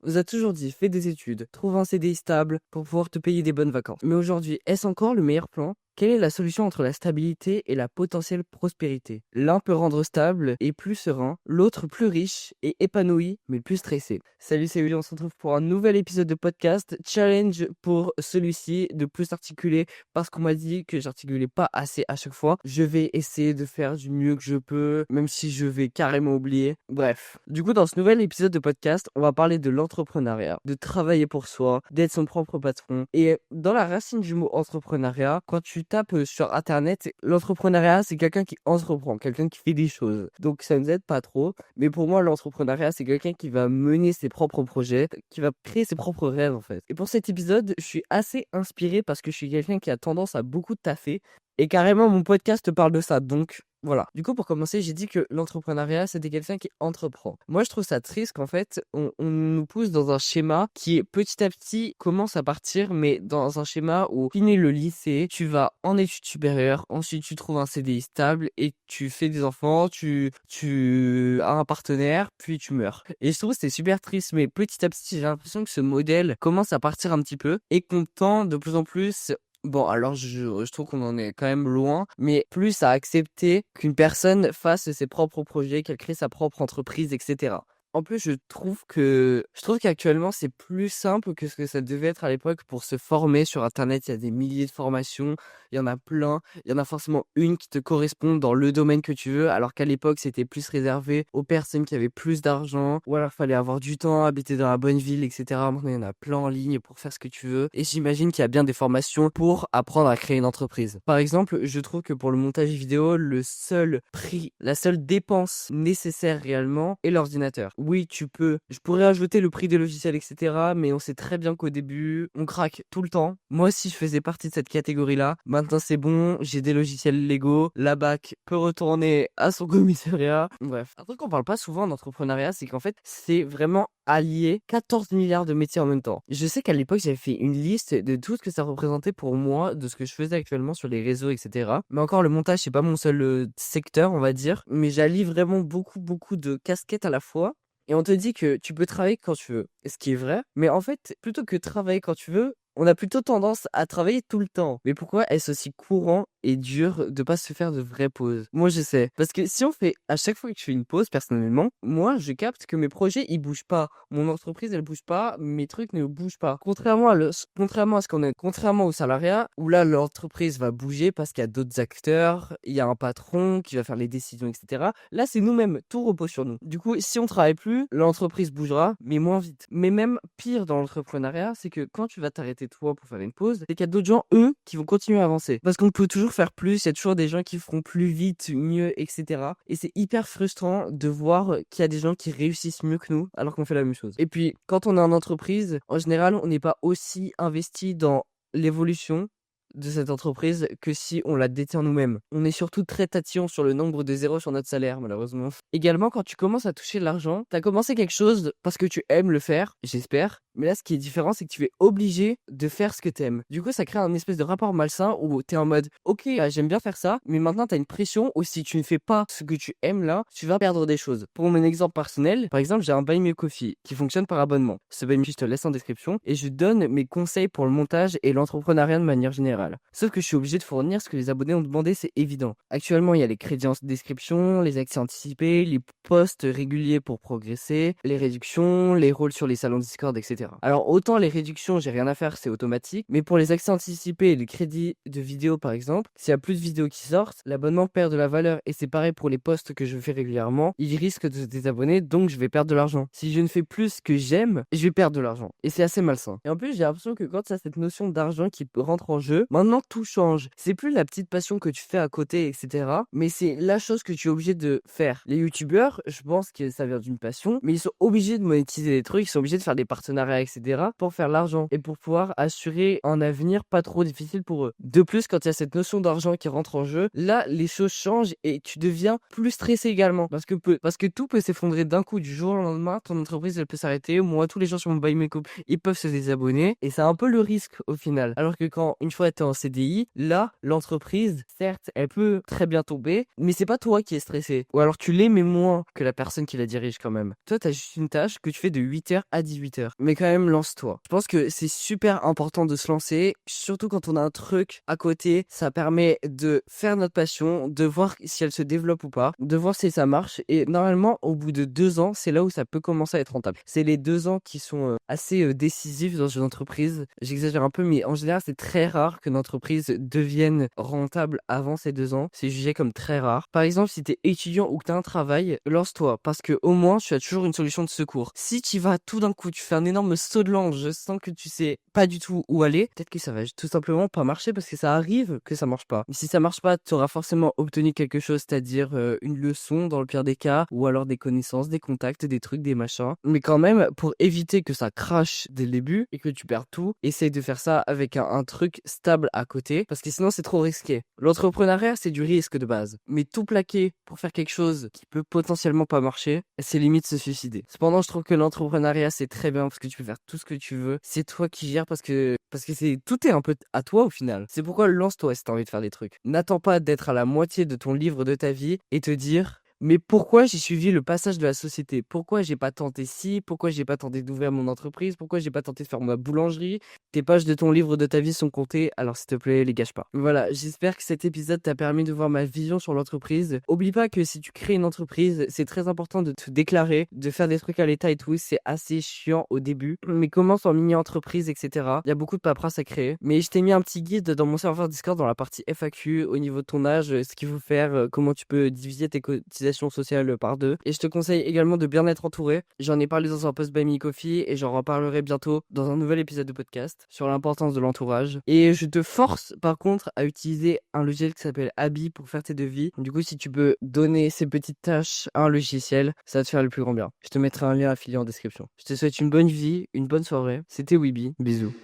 On nous a toujours dit, fais des études, trouve un CDI stable pour pouvoir te payer des bonnes vacances. Mais aujourd'hui, est-ce encore le meilleur plan? Quelle est la solution entre la stabilité et la potentielle prospérité? L'un peut rendre stable et plus serein, l'autre plus riche et épanoui, mais plus stressé. Salut, c'est Willy, on se retrouve pour un nouvel épisode de podcast. Challenge pour celui-ci de plus articuler parce qu'on m'a dit que j'articulais pas assez à chaque fois. Je vais essayer de faire du mieux que je peux, même si je vais carrément oublier. Bref. Du coup, dans ce nouvel épisode de podcast, on va parler de l'entrepreneuriat, de travailler pour soi, d'être son propre patron. Et dans la racine du mot entrepreneuriat, quand tu tapes sur internet, l'entrepreneuriat c'est quelqu'un qui entreprend, quelqu'un qui fait des choses. Donc ça nous aide pas trop, mais pour moi l'entrepreneuriat c'est quelqu'un qui va mener ses propres projets, qui va créer ses propres rêves en fait. Et pour cet épisode, je suis assez inspiré parce que je suis quelqu'un qui a tendance à beaucoup taffer et carrément mon podcast parle de ça. Donc voilà. Du coup, pour commencer, j'ai dit que l'entrepreneuriat, c'était quelqu'un qui entreprend. Moi, je trouve ça triste qu'en fait, on nous pousse dans un schéma qui, petit à petit, commence à partir, mais dans un schéma où finis le lycée, tu vas en études supérieures, ensuite tu trouves un CDI stable et tu fais des enfants, tu as un partenaire, puis tu meurs. Et je trouve que c'est super triste, mais petit à petit, j'ai l'impression que ce modèle commence à partir un petit peu et qu'on tend de plus en plus. Bon, alors je trouve qu'on en est quand même loin, mais plus à accepter qu'une personne fasse ses propres projets, qu'elle crée sa propre entreprise, etc. En plus, je trouve qu'actuellement, c'est plus simple que ce que ça devait être à l'époque pour se former sur Internet. Il y a des milliers de formations, il y en a plein. Il y en a forcément une qui te correspond dans le domaine que tu veux, alors qu'à l'époque, c'était plus réservé aux personnes qui avaient plus d'argent, ou alors fallait avoir du temps, habiter dans la bonne ville, etc. Maintenant, il y en a plein en ligne pour faire ce que tu veux. Et j'imagine qu'il y a bien des formations pour apprendre à créer une entreprise. Par exemple, je trouve que pour le montage vidéo, le seul prix, la seule dépense nécessaire réellement est l'ordinateur. Oui, je pourrais ajouter le prix des logiciels, etc. Mais on sait très bien qu'au début, on craque tout le temps. Moi aussi, je faisais partie de cette catégorie-là. Maintenant, c'est bon, j'ai des logiciels Lego. La BAC peut retourner à son commissariat. Bref. Un truc qu'on parle pas souvent en entrepreneuriat, c'est qu'en fait, c'est vraiment allier 14 milliards de métiers en même temps. Je sais qu'à l'époque, j'avais fait une liste de tout ce que ça représentait pour moi, de ce que je faisais actuellement sur les réseaux, etc. Mais encore, le montage, c'est pas mon seul secteur, on va dire. Mais j'allie vraiment beaucoup, beaucoup de casquettes à la fois. Et on te dit que tu peux travailler quand tu veux, ce qui est vrai. Mais en fait, plutôt que travailler quand tu veux, on a plutôt tendance à travailler tout le temps. Mais pourquoi est-ce aussi courant et dur de pas se faire de vraies pauses? Moi, je sais. Parce que si on fait, à chaque fois que je fais une pause, personnellement, moi, je capte que mes projets, ils bougent pas. Mon entreprise, elle bouge pas. Mes trucs ne bougent pas. Contrairement au salariat, où là, l'entreprise va bouger parce qu'il y a d'autres acteurs, il y a un patron qui va faire les décisions, etc. Là, c'est nous-mêmes. Tout repose sur nous. Du coup, si on travaille plus, l'entreprise bougera, mais moins vite. Mais même pire dans l'entrepreneuriat, c'est que quand tu vas t'arrêter toi pour faire une pause, c'est qu'il y a d'autres gens, eux, qui vont continuer à avancer. Parce qu'on peut toujours faire plus, il y a toujours des gens qui feront plus vite, mieux, etc. Et c'est hyper frustrant de voir qu'il y a des gens qui réussissent mieux que nous, alors qu'on fait la même chose. Et puis, quand on est en entreprise, en général, on n'est pas aussi investi dans l'évolution de cette entreprise que si on la détient nous-mêmes. On est surtout très tatillon sur le nombre de zéros sur notre salaire, malheureusement. Également, quand tu commences à toucher de l'argent, t'as commencé quelque chose parce que tu aimes le faire, j'espère. Mais là, ce qui est différent, c'est que tu es obligé de faire ce que t'aimes. Du coup, ça crée un espèce de rapport malsain où t'es en mode, ok, j'aime bien faire ça, mais maintenant t'as une pression où si tu ne fais pas ce que tu aimes là, tu vas perdre des choses. Pour mon exemple personnel, par exemple, j'ai un Buy Me Coffee qui fonctionne par abonnement. Ce Buy Me Coffee, je te laisse en description et je donne mes conseils pour le montage et l'entrepreneuriat de manière générale. Sauf que je suis obligé de fournir ce que les abonnés ont demandé, c'est évident. Actuellement, il y a les crédits en description, les accès anticipés, les posts réguliers pour progresser, les réductions, les rôles sur les salons Discord, etc. Alors autant les réductions, j'ai rien à faire, c'est automatique, mais pour les accès anticipés et les crédits de vidéos par exemple, s'il y a plus de vidéos qui sortent, l'abonnement perd de la valeur et c'est pareil pour les posts que je fais régulièrement, ils risquent de se désabonner, donc je vais perdre de l'argent. Si je ne fais plus ce que j'aime, je vais perdre de l'argent. Et c'est assez malsain. Et en plus, j'ai l'impression que quand tu as cette notion d'argent qui rentre en jeu, maintenant tout change. C'est plus la petite passion que tu fais à côté, etc. Mais c'est la chose que tu es obligé de faire. Les youtubeurs, je pense que ça vient d'une passion, mais ils sont obligés de monétiser des trucs, ils sont obligés de faire des partenariats, etc. pour faire l'argent et pour pouvoir assurer un avenir pas trop difficile pour eux. De plus, quand il y a cette notion d'argent qui rentre en jeu, là, les choses changent et tu deviens plus stressé également. Parce que tout peut s'effondrer d'un coup du jour au lendemain, ton entreprise, elle peut s'arrêter. Moi, tous les gens sur mon Buy Me Coffee, ils peuvent se désabonner et c'est un peu le risque au final. Alors que quand, une fois t'es en CDI, là, l'entreprise, certes, elle peut très bien tomber, mais c'est pas toi qui es stressé. Ou alors tu l'es, mais moins que la personne qui la dirige quand même. Toi, t'as juste une tâche que tu fais de 8h à 18h. Mais quand même, lance-toi. Je pense que c'est super important de se lancer, surtout quand on a un truc à côté. Ça permet de faire notre passion, de voir si elle se développe ou pas, de voir si ça marche. Et normalement, au bout de 2 ans, c'est là où ça peut commencer à être rentable. C'est les 2 ans qui sont assez décisifs dans une entreprise. J'exagère un peu, mais en général, c'est très rare qu'une entreprise devienne rentable avant ces 2 ans. C'est jugé comme très rare. Par exemple, si tu es étudiant ou que tu as un travail, lance-toi parce que au moins, tu as toujours une solution de secours. Si tu vas tout d'un coup, tu fais un énorme saut de l'ange sans que tu sais pas du tout où aller, peut-être que ça va tout simplement pas marcher parce que ça arrive que ça marche pas. Mais si ça marche pas, tu auras forcément obtenu quelque chose, c'est-à-dire une leçon dans le pire des cas, ou alors des connaissances, des contacts, des trucs, des machins. Mais quand même, pour éviter que ça crache dès le début et que tu perds tout, essaye de faire ça avec un truc stable à côté parce que sinon c'est trop risqué. L'entrepreneuriat, c'est du risque de base. Mais tout plaquer pour faire quelque chose qui peut potentiellement pas marcher, c'est limite se suicider. Cependant, je trouve que l'entrepreneuriat, c'est très bien parce que tu peux faire tout ce que tu veux. C'est toi qui gères parce que tout est un peu à toi au final. C'est pourquoi lance-toi si t'as envie de faire des trucs. N'attends pas d'être à la moitié de ton livre de ta vie et te dire mais pourquoi j'ai suivi le passage de la société? Pourquoi j'ai pas tenté ci? Pourquoi j'ai pas tenté d'ouvrir mon entreprise? Pourquoi j'ai pas tenté de faire ma boulangerie? Tes pages de ton livre de ta vie sont comptées, alors s'il te plaît, les gâche pas. Voilà, j'espère que cet épisode t'a permis de voir ma vision sur l'entreprise. Oublie pas que si tu crées une entreprise, c'est très important de te déclarer, de faire des trucs à l'état et tout. C'est assez chiant au début, mais commence en mini-entreprise, etc. Il y a beaucoup de paperasse à créer. Mais je t'ai mis un petit guide dans mon serveur Discord dans la partie FAQ au niveau de ton âge, ce qu'il faut faire, comment tu peux diviser tes cotisations sociale par 2. Et je te conseille également de bien être entouré. J'en ai parlé dans un post by Me Coffee et j'en reparlerai bientôt dans un nouvel épisode de podcast sur l'importance de l'entourage. Et je te force par contre à utiliser un logiciel qui s'appelle Abi pour faire tes devis. Du coup, si tu peux donner ces petites tâches à un logiciel, ça va te faire le plus grand bien. Je te mettrai un lien affilié en description. Je te souhaite une bonne vie, une bonne soirée. C'était Weeby. Bisous.